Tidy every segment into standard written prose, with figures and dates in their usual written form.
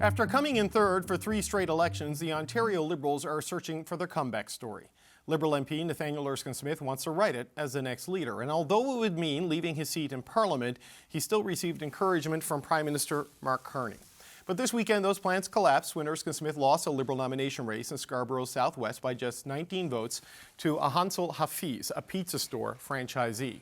After coming in third for 3 straight elections, the Ontario Liberals are searching for their comeback story. Liberal MP Nathaniel Erskine-Smith wants to write it as the next leader, and although it would mean leaving his seat in Parliament, he still received encouragement from Prime Minister Mark Carney. But this weekend, those plans collapsed when Erskine-Smith lost a Liberal nomination race in Scarborough Southwest by just 19 votes to Ahansal Hafiz, a pizza store franchisee.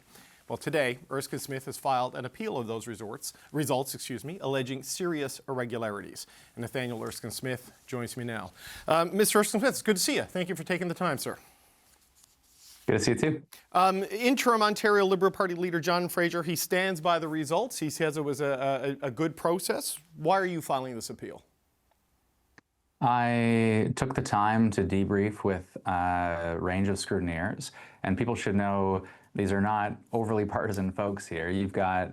Well, today, Erskine-Smith has filed an appeal of those results, alleging serious irregularities. And Nathaniel Erskine-Smith joins me now. Mr. Erskine-Smith, it's good to see you. Thank you for taking the time, sir. Good to see you too. Interim Ontario Liberal Party leader John Fraser, he stands by the results. He says it was a good process. Why are you filing this appeal? I took the time to debrief with a range of scrutineers, and people should know these are not overly partisan folks here. You've got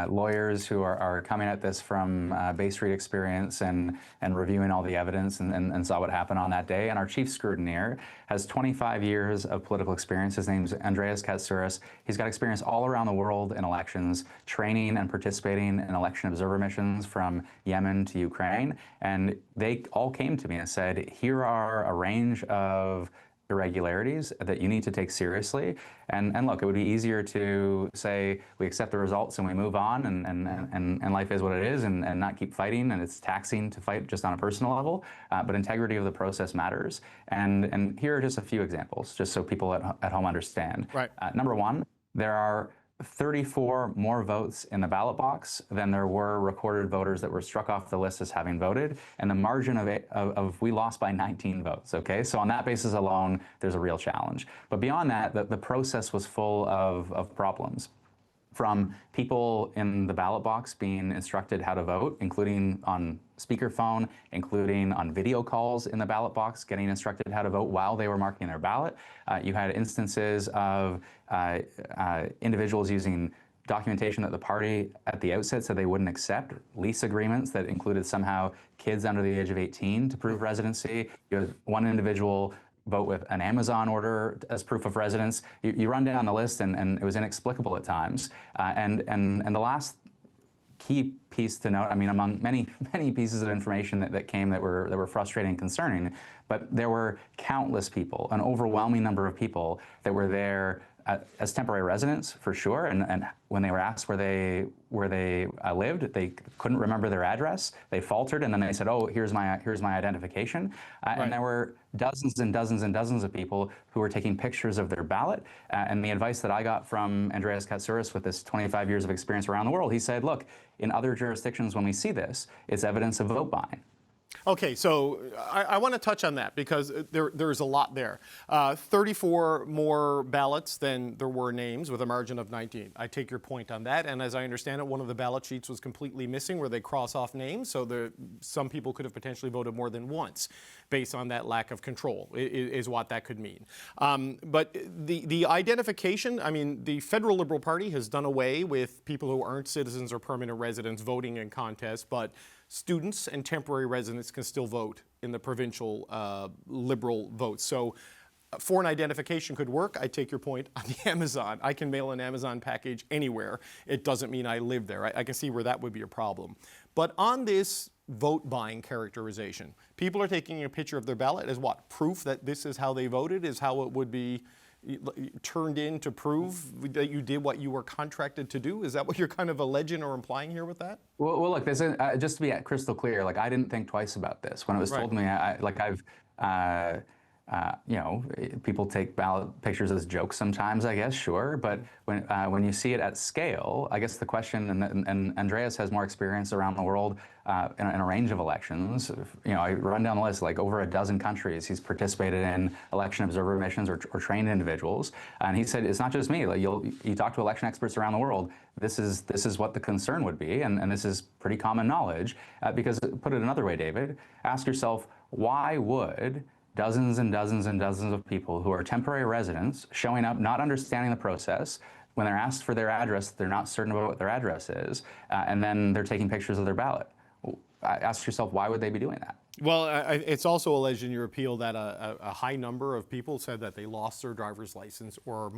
lawyers who are coming at this from Bay Street experience and reviewing all the evidence and saw what happened on that day. And our chief scrutineer has 25 years of political experience. His name's Andreas Katsouris. He's got experience all around the world in elections, training and participating in election observer missions from Yemen to Ukraine. And they all came to me and said, here are a range of irregularities that you need to take seriously. And look, it would be easier to say we accept the results and we move on and life is what it is and not keep fighting, and it's taxing to fight just on a personal level, but integrity of the process matters. And here are just a few examples, just so people at home understand. Right. Number one, there are 34 more votes in the ballot box than there were recorded voters that were struck off the list as having voted, and the margin of we lost by 19 votes, okay? So on that basis alone, there's a real challenge. But beyond that, the process was full of problems. From people in the ballot box being instructed how to vote, including on speakerphone, including on video calls in the ballot box, getting instructed how to vote while they were marking their ballot. You had instances of individuals using documentation that the party at the outset said they wouldn't accept, lease agreements that included somehow kids under the age of 18 to prove residency. You had one individual vote with an Amazon order as proof of residence. You run down the list, and it was inexplicable at times. And the last key piece to note, I mean, among many pieces of information that came that were frustrating and concerning, but there were countless people, an overwhelming number of people that were there as temporary residents, for sure, and when they were asked where they lived, they couldn't remember their address. They faltered, and then they said, "Oh, here's my identification." Right. And there were dozens and dozens and dozens of people who were taking pictures of their ballot. And the advice that I got from Andreas Katsouris, with this 25 years of experience around the world, he said, "Look, in other jurisdictions, when we see this, it's evidence of vote buying." Okay, so I want to touch on that because there's a lot there. 34 more ballots than there were names with a margin of 19. I take your point on that, and as I understand it, one of the ballot sheets was completely missing where they cross off names, so some people could have potentially voted more than once based on that lack of control, is what that could mean. But the identification, I mean, the Federal Liberal Party has done away with people who aren't citizens or permanent residents voting in contests, but students and temporary residents can still vote in the provincial Liberal votes. So foreign identification could work. I take your point on the Amazon. I can mail an Amazon package anywhere. It doesn't mean I live there. I can see where that would be a problem. But on this vote buying characterization, people are taking a picture of their ballot as what? Proof that this is how they voted, is how it would be turned in to prove that you did what you were contracted to do? Is that what you're kind of alleging or implying here with that? Well, look, this is, just to be crystal clear, like, I didn't think twice about this. When it was told to me, you know, people take ballot pictures as jokes sometimes, I guess, sure. But when you see it at scale, I guess the question, and Andreas has more experience around the world in a range of elections. You know, I run down the list, like over a dozen countries he's participated in election observer missions or trained individuals. And he said, it's not just me. Like, you talk to election experts around the world, this is what the concern would be, and this is pretty common knowledge. Because, put it another way, David, ask yourself, why would dozens and dozens and dozens of people who are temporary residents showing up, not understanding the process, when they're asked for their address, they're not certain about what their address is, and then they're taking pictures of their ballot? Ask yourself, why would they be doing that? Well, it's also alleged in your appeal that a high number of people said that they lost their driver's license or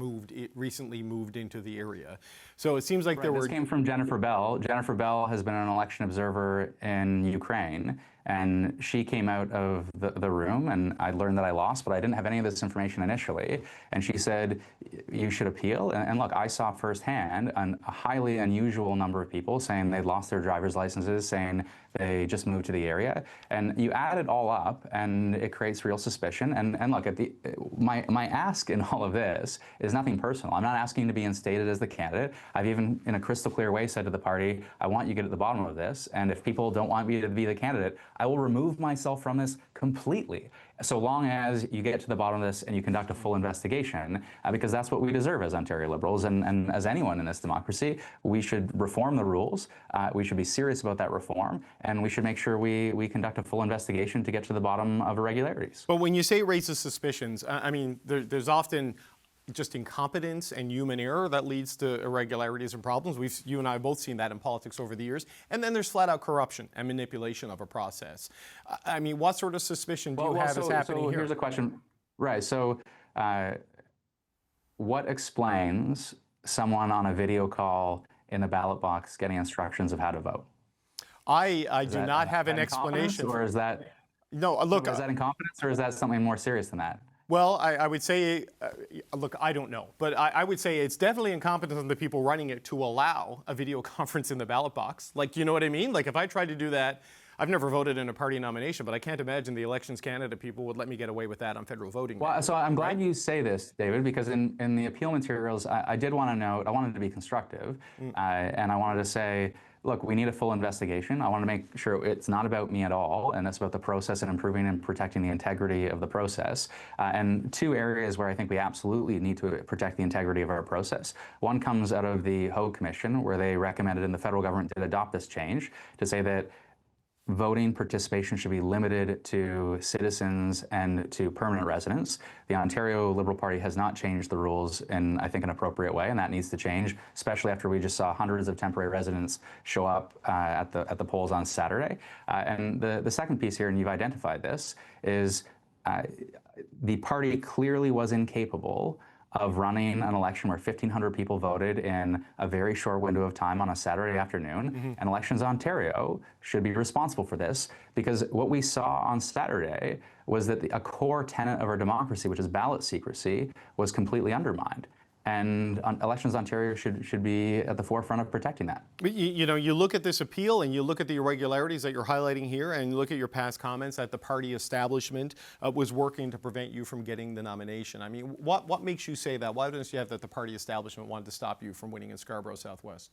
recently moved into the area. So it seems like there were... This came from Jennifer Bell. Jennifer Bell has been an election observer in Ukraine, And she came out of the room, and I learned that I lost, but I didn't have any of this information initially. And she said, you should appeal. And look, I saw firsthand a highly unusual number of people saying they'd lost their driver's licenses, saying they just moved to the area. And you add it all up, and it creates real suspicion. And look, my ask in all of this is nothing personal. I'm not asking to be instated as the candidate. I've even, in a crystal clear way, said to the party, I want you to get at the bottom of this. And if people don't want me to be the candidate, I will remove myself from this completely, so long as you get to the bottom of this and you conduct a full investigation, because that's what we deserve as Ontario Liberals and as anyone in this democracy. We should reform the rules. We should be serious about that reform, and we should make sure we conduct a full investigation to get to the bottom of irregularities. But when you say raises suspicions, I mean, there's often just incompetence and human error that leads to irregularities and problems. You and I have both seen that in politics over the years. And then there's flat out corruption and manipulation of a process. I mean, what sort of suspicion do you have is happening here? Here's a question. Right, so what explains someone on a video call in the ballot box getting instructions of how to vote? I do not have an explanation. Or is that, no, look, is that incompetence, or is that something more serious than that? Well, I would say, look, I don't know, but I would say it's definitely incompetence on the people running it to allow a video conference in the ballot box. Like, you know what I mean? Like, if I tried to do that, I've never voted in a party nomination, but I can't imagine the Elections Canada people would let me get away with that on federal voting. Well, so I'm glad you say this, David, because in the appeal materials, I did want to note, I wanted to be constructive, and I wanted to say, look, we need a full investigation. I want to make sure it's not about me at all, and it's about the process and improving and protecting the integrity of the process. And two areas where I think we absolutely need to protect the integrity of our process. One comes out of the Hogue Commission, where they recommended, and the federal government did adopt this change, to say that voting participation should be limited to citizens and to permanent residents. The Ontario Liberal Party has not changed the rules in, I think, an appropriate way, and that needs to change, especially after we just saw hundreds of temporary residents show up at the polls on Saturday. And the second piece here, and you've identified this, is the party clearly was incapable of running an election where 1,500 people voted in a very short window of time on a Saturday afternoon. And Elections Ontario should be responsible for this, because what we saw on Saturday was that a core tenet of our democracy, which is ballot secrecy, was completely undermined. And Elections Ontario should be at the forefront of protecting that. You know, you look at this appeal and you look at the irregularities that you're highlighting here, and you look at your past comments that the party establishment was working to prevent you from getting the nomination. I mean, what makes you say that? Why evidence do you have that the party establishment wanted to stop you from winning in Scarborough Southwest?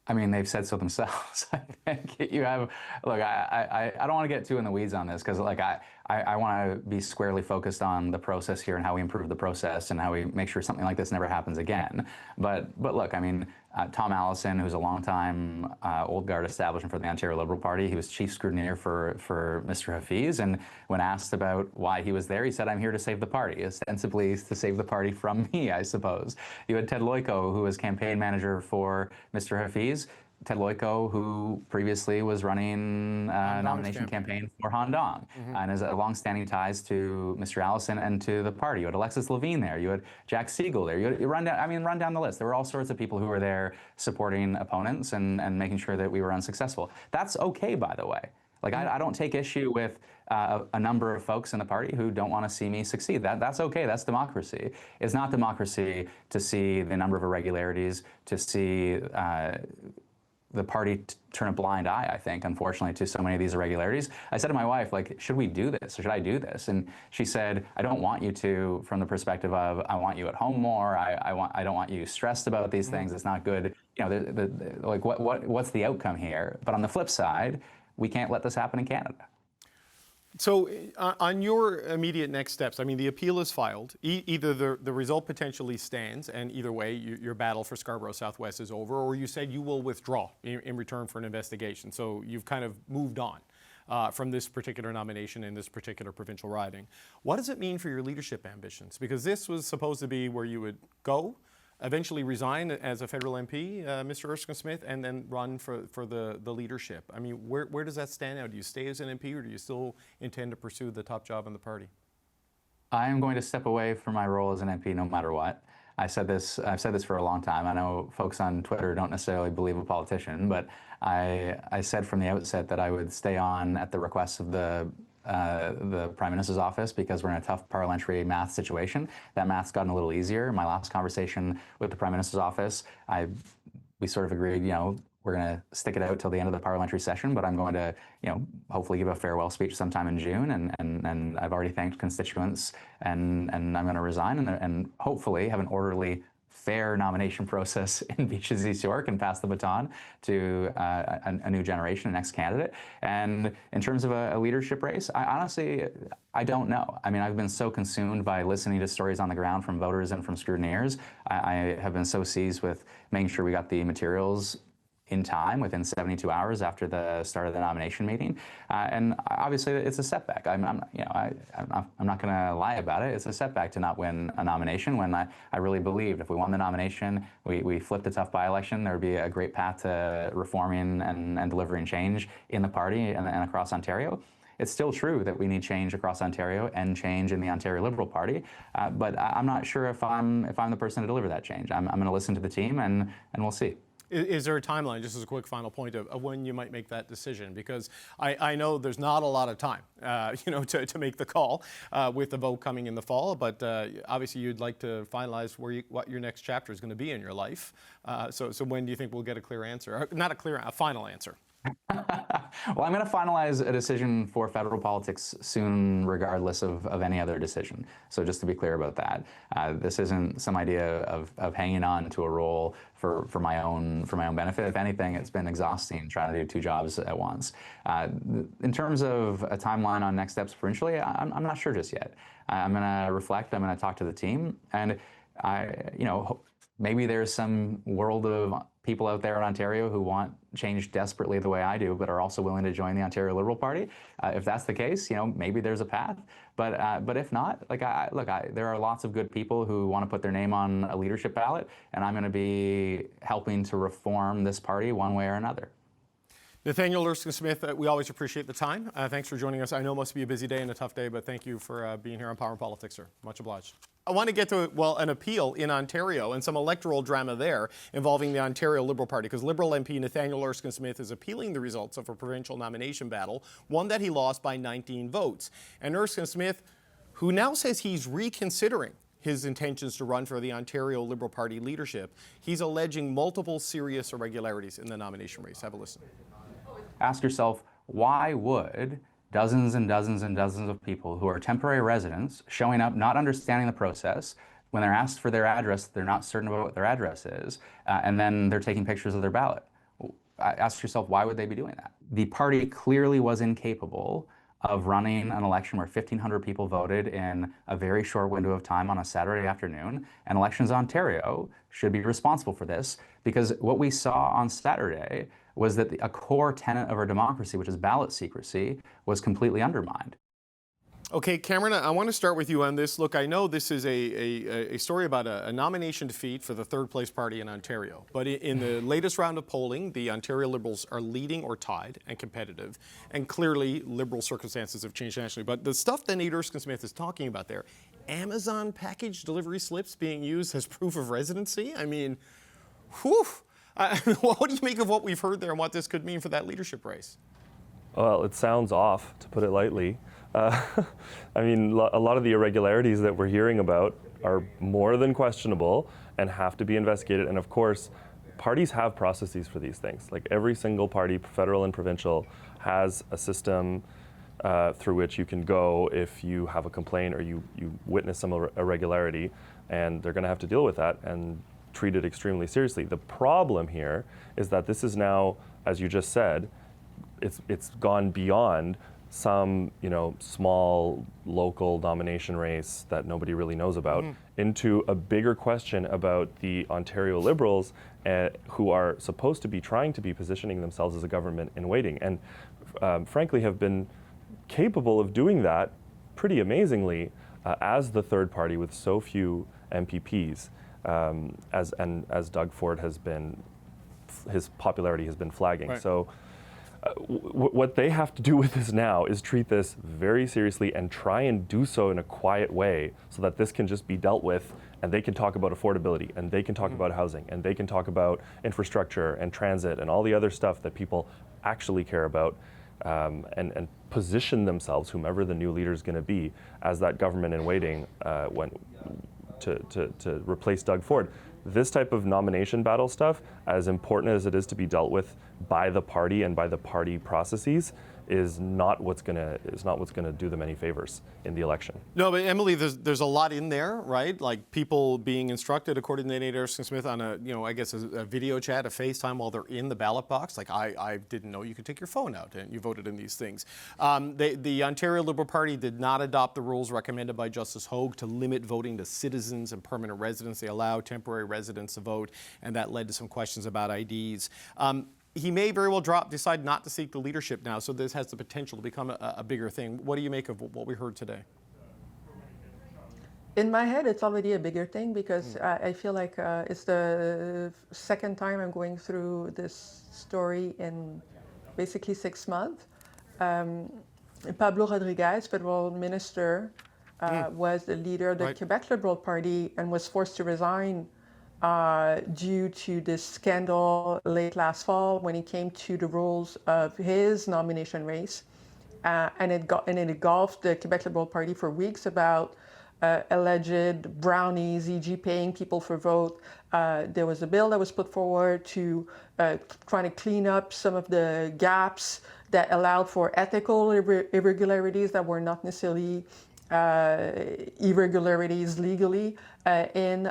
I mean, they've said so themselves. I think you have, look, I don't want to get too in the weeds on this, because like I want to be squarely focused on the process here and how we improve the process and how we make sure something like this never happens again. But look, I mean, Tom Allison, who's a longtime old guard establishment for the Ontario Liberal Party, he was chief scrutineer for Mr. Hafiz, and when asked about why he was there, he said, I'm here to save the party, ostensibly to save the party from me, I suppose. You had Ted Loyko, who was campaign manager for Mr. Hafiz. Ted Loyko, who previously was running a nomination campaign for Han Dong, and has long-standing ties to Mr. Allison and to the party. You had Alexis Levine there. You had Jack Siegel there. You run down the list. There were all sorts of people who were there supporting opponents and making sure that we were unsuccessful. That's okay, by the way. Like, I don't take issue with a number of folks in the party who don't want to see me succeed. That's okay. That's democracy. It's not democracy to see the number of irregularities, to see the party turn a blind eye, I think, unfortunately, to so many of these irregularities. I said to my wife, like, should we do this, or should I do this? And she said, I don't want you to, from the perspective of, I want you at home more. I don't want you stressed about these things. It's not good. You know, like, what's the outcome here? But on the flip side, we can't let this happen in Canada. So on your immediate next steps, I mean, the appeal is filed. Either the result potentially stands, and either way, your battle for Scarborough Southwest is over, or you said you will withdraw in return for an investigation. So you've kind of moved on from this particular nomination in this particular provincial riding. What does it mean for your leadership ambitions? Because this was supposed to be where you would go, eventually resign as a federal MP, Mr. Erskine-Smith, and then run for the leadership. I mean, where does that stand now? Do you stay as an MP, or do you still intend to pursue the top job in the party? I am going to step away from my role as an MP no matter what. I've said this for a long time. I know folks on Twitter don't necessarily believe a politician, but I said from the outset that I would stay on at the request of the Prime Minister's office because we're in a tough parliamentary math situation. That math's gotten a little easier. My last conversation with the Prime Minister's office, we sort of agreed, we're going to stick it out till the end of the parliamentary session, but I'm going to, hopefully give a farewell speech sometime in June, and I've already thanked constituents, and I'm going to resign and hopefully have an orderly, fair nomination process in Beaches East York and pass the baton to a new generation, a next candidate. And in terms of a leadership race, I honestly don't know. I mean, I've been so consumed by listening to stories on the ground from voters and from scrutineers. I have been so seized with making sure we got the materials in time, within 72 hours after the start of the nomination meeting, and obviously it's a setback. I'm not going to lie about it. It's a setback to not win a nomination when I really believed if we won the nomination, we flipped a tough by-election, there would be a great path to reforming and delivering change in the party and across Ontario. It's still true that we need change across Ontario and change in the Ontario Liberal Party, but I'm not sure if I'm the person to deliver that change. I'm going to listen to the team, and we'll see. Is there a timeline, just as a quick final point, of when you might make that decision? Because I know there's not a lot of time, to make the call with the vote coming in the fall. But obviously, you'd like to finalize what your next chapter is going to be in your life. So when do you think we'll get a clear answer? Not a final answer. Well, I'm going to finalize a decision for federal politics soon, regardless of any other decision. So just to be clear about that, this isn't some idea of hanging on to a role for my own benefit. If anything, it's been exhausting trying to do two jobs at once. In terms of a timeline on next steps provincially, I'm not sure just yet. I'm going to reflect. I'm going to talk to the team, and maybe there's some world of people out there in Ontario who want change desperately the way I do, but are also willing to join the Ontario Liberal Party. If that's the case, maybe there's a path. But if not, there are lots of good people who want to put their name on a leadership ballot, and I'm going to be helping to reform this party one way or another. Nathaniel Erskine-Smith, we always appreciate the time. Thanks for joining us. I know it must be a busy day and a tough day, but thank you for being here on Power and Politics, sir. Much obliged. I want to get to, an appeal in Ontario and some electoral drama there involving the Ontario Liberal Party, because Liberal MP Nathaniel Erskine-Smith is appealing the results of a provincial nomination battle, one that he lost by 19 votes. And Erskine-Smith, who now says he's reconsidering his intentions to run for the Ontario Liberal Party leadership, he's alleging multiple serious irregularities in the nomination race. Have a listen. Ask yourself, why would dozens and dozens and dozens of people who are temporary residents showing up, not understanding the process, when they're asked for their address, they're not certain about what their address is, and then they're taking pictures of their ballot? Ask yourself, why would they be doing that? The party clearly was incapable of running an election where 1,500 people voted in a very short window of time on a Saturday afternoon, and Elections Ontario should be responsible for this, because what we saw on Saturday was that a core tenet of our democracy, which is ballot secrecy, was completely undermined. Okay, Cameron, I want to start with you on this. Look, I know this is a story about a nomination defeat for the third place party in Ontario. But in the latest round of polling, the Ontario Liberals are leading or tied and competitive. And clearly, Liberal circumstances have changed nationally. But the stuff that Nate Erskine-Smith is talking about there, Amazon package delivery slips being used as proof of residency? I mean, whew. What do you make of what we've heard there and what this could mean for that leadership race? Well, it sounds off, to put it lightly. I mean, a lot of the irregularities that we're hearing about are more than questionable and have to be investigated. And of course, parties have processes for these things. Like every single party, federal and provincial, has a system through which you can go if you have a complaint or you witness some irregularity, and they're going to have to deal with that and treat it extremely seriously. The problem here is that this is now, as you just said, it's gone beyond some small local nomination race that nobody really knows about into a bigger question about the Ontario Liberals who are supposed to be trying to be positioning themselves as a government in waiting, and frankly have been capable of doing that pretty amazingly as the third party with so few MPPs. As Doug Ford has been, his popularity has been flagging. Right. So What they have to do with this now is treat this very seriously and try and do so in a quiet way so that this can just be dealt with, and they can talk about affordability, and they can talk about housing, and they can talk about infrastructure and transit and all the other stuff that people actually care about, and position themselves, whomever the new leader is going to be, as that government in waiting to replace Doug Ford. This type of nomination battle stuff, as important as it is to be dealt with by the party and by the party processes, is not what's gonna do them any favors in the election. No, but Emily, there's a lot in there, right? Like people being instructed, according to Nate Erskine-Smith, on a video chat, a FaceTime while they're in the ballot box. Like I didn't know you could take your phone out and you voted in these things. The Ontario Liberal Party did not adopt the rules recommended by Justice Hogue to limit voting to citizens and permanent residents. They allow temporary residents to vote, and that led to some questions about IDs. He may very well decide not to seek the leadership now, so this has the potential to become a bigger thing. What do you make of what we heard today? In my head, it's already a bigger thing because I feel like it's the second time I'm going through this story in basically 6 months. Pablo Rodriguez, federal minister, was the leader of the Quebec Liberal Party and was forced to resign due to this scandal late last fall when it came to the rules of his nomination race. And it engulfed the Quebec Liberal Party for weeks about alleged brownies, e.g. paying people for vote. There was a bill that was put forward to trying to clean up some of the gaps that allowed for ethical irregularities that were not necessarily irregularities legally in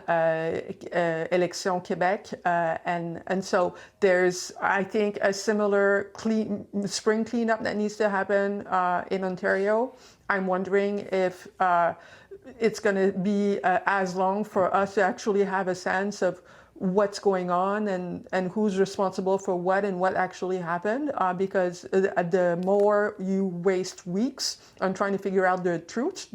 Election Quebec. And so there's, I think, a similar spring cleanup that needs to happen in Ontario. I'm wondering if it's going to be as long for us to actually have a sense of what's going on and who's responsible for what and what actually happened, because the more you waste weeks on trying to figure out the truth,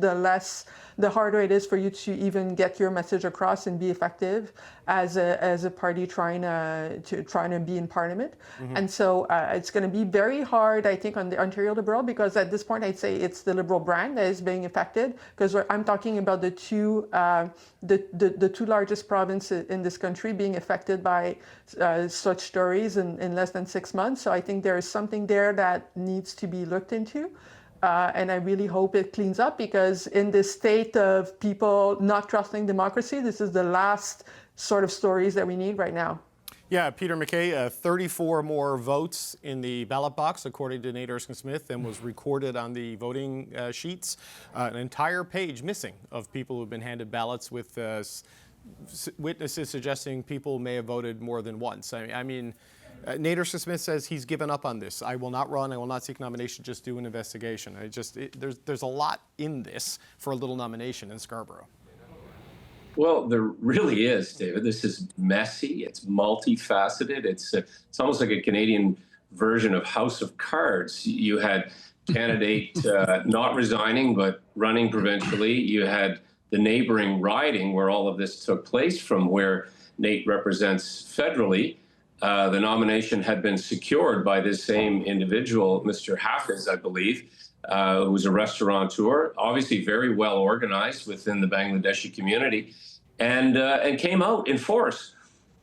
the harder it is for you to even get your message across and be effective as a party trying to be in Parliament. Mm-hmm. And so it's going to be very hard, I think, on the Ontario Liberal, because at this point I'd say it's the Liberal brand that is being affected, because I'm talking about the two largest provinces in this country being affected by such stories in less than 6 months. So I think there is something there that needs to be looked into. And I really hope it cleans up, because in this state of people not trusting democracy, this is the last sort of stories that we need right now. Yeah, Peter MacKay, 34 more votes in the ballot box, according to Nate Erskine-Smith, than was recorded on the voting sheets. An entire page missing of people who've been handed ballots with witnesses suggesting people may have voted more than once. I mean, Nate Erskine-Smith says he's given up on this. I will not run. I will not seek nomination. Just do an investigation. There's a lot in this for a little nomination in Scarborough. Well, there really is, David. This is messy. It's multifaceted. It's almost like a Canadian version of House of Cards. You had candidate not resigning but running provincially. You had the neighboring riding where all of this took place from, where Nate represents federally. The nomination had been secured by this same individual, Mr. Hafiz, I believe, who was a restaurateur, obviously very well organized within the Bangladeshi community, and came out in force.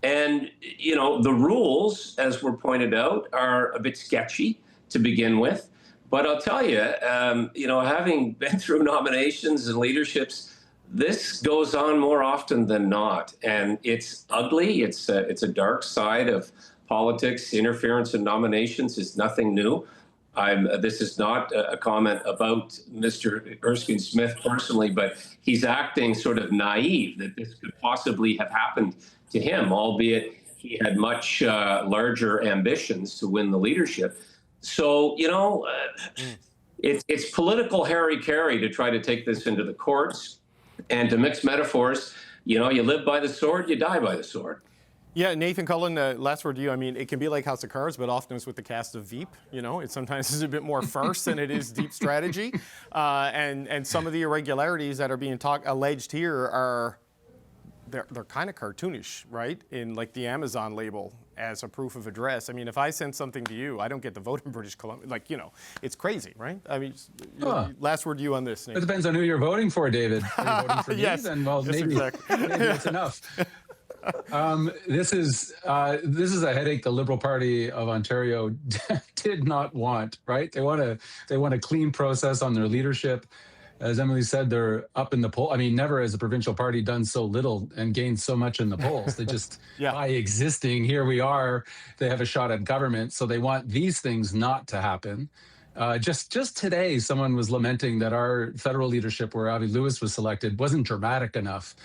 And, you know, the rules, as were pointed out, are a bit sketchy to begin with. But I'll tell you, having been through nominations and leaderships, this goes on more often than not, and it's ugly. It's a dark side of politics. Interference in nominations is nothing new. This is not a comment about Mr. Erskine-Smith personally, but he's acting sort of naive that this could possibly have happened to him, albeit he had much larger ambitions to win the leadership. So, it's political hara-kiri to try to take this into the courts. And to mix metaphors, you live by the sword, you die by the sword. Yeah, Nathan Cullen, last word to you. I mean, it can be like House of Cards, but often it's with the cast of Veep. It sometimes is a bit more farce than it is deep strategy. And some of the irregularities that are being alleged here they're kind of cartoonish, right? In like the Amazon label as a proof of address. I mean, if I send something to you, I don't get to vote in British Columbia. Like, it's crazy, right? I mean, last word to you on this, Nathan. It depends on who you're voting for, David. Are you voting for Yes. me? Then, well, Yes, maybe it's enough. This is a headache the Liberal Party of Ontario did not want. Right? They want a clean process on their leadership. As Emily said, they're up in the poll. I mean, never has a provincial party done so little and gained so much in the polls. They just, by existing, here we are, they have a shot at government. So they want these things not to happen. Just today, someone was lamenting that our federal leadership, where Avi Lewis was selected, wasn't dramatic enough.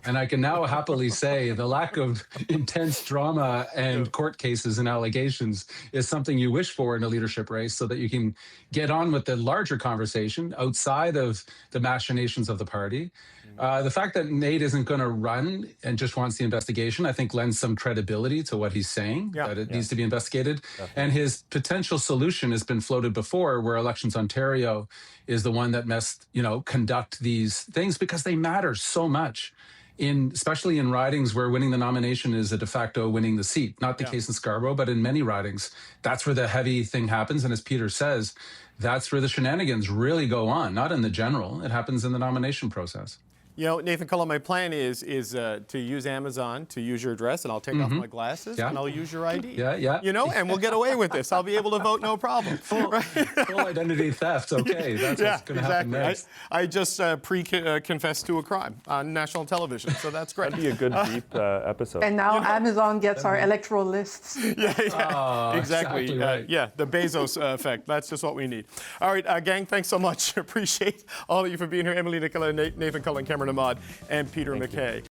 And I can now happily say the lack of intense drama and court cases and allegations is something you wish for in a leadership race so that you can get on with the larger conversation outside of the machinations of the party. The fact that Nate isn't going to run and just wants the investigation, I think lends some credibility to what he's saying, that it needs to be investigated. Definitely. And his potential solution has been floated before, where Elections Ontario is the one that must, conduct these things because they matter so much. Especially in ridings where winning the nomination is a de facto winning the seat. Not the case in Scarborough, but in many ridings. That's where the heavy thing happens. And as Peter says, that's where the shenanigans really go on, not in the general. It happens in the nomination process. Nathan Cullen, my plan is to use Amazon to use your address, and I'll take off my glasses, and I'll use your ID. And we'll get away with this. I'll be able to vote no problem. Full identity theft. Okay, that's what's going to happen next. I just confessed to a crime on national television, so that's great. That'd be a good deep episode. And now Amazon gets our electoral lists. Exactly right. The Bezos effect. That's just what we need. All right, gang, thanks so much. Appreciate all of you for being here. Emily Nicola, Nathan Cullen, Cameron Ahmad, and Peter McKay.